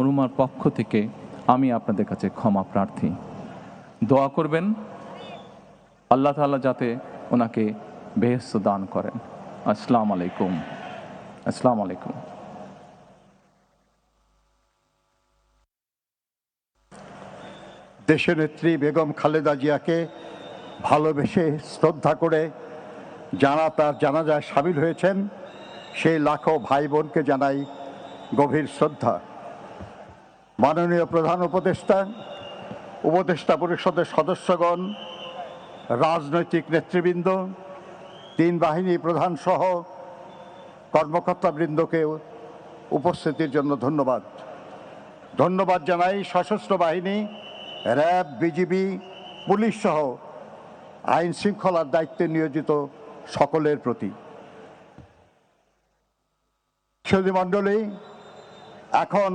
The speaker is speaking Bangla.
মরহুমার পক্ষ থেকে আমি আপনাদের কাছে ক্ষমা প্রার্থী। দোয়া করবেন আল্লাহ তাআলা যাতে ওনাকে বেহেশত দান করেন। আসসালামু আলাইকুম। আসসালামু আলাইকুম। দেশনেত্রী বেগম খালেদা জিয়াকে ভালোবেসে শ্রদ্ধা করে যারা তার জানাজায় সামিল হয়েছেন সেই লাখো ভাই বোনকে জানাই গভীর শ্রদ্ধা। মাননীয় প্রধান উপদেষ্টা পরিষদের সদস্যগণ, রাজনৈতিক নেতৃবৃন্দ, তিন বাহিনী প্রধান সহ কর্মকর্তাবৃন্দকে উপস্থিতির জন্য ধন্যবাদ। ধন্যবাদ জানাই সশস্ত্র বাহিনী, র্যাব, বিজিবি, পুলিশ সহ আইন শৃঙ্খলার দায়িত্বে নিয়োজিত সকলের প্রতি। সুধী মণ্ডলী, এখন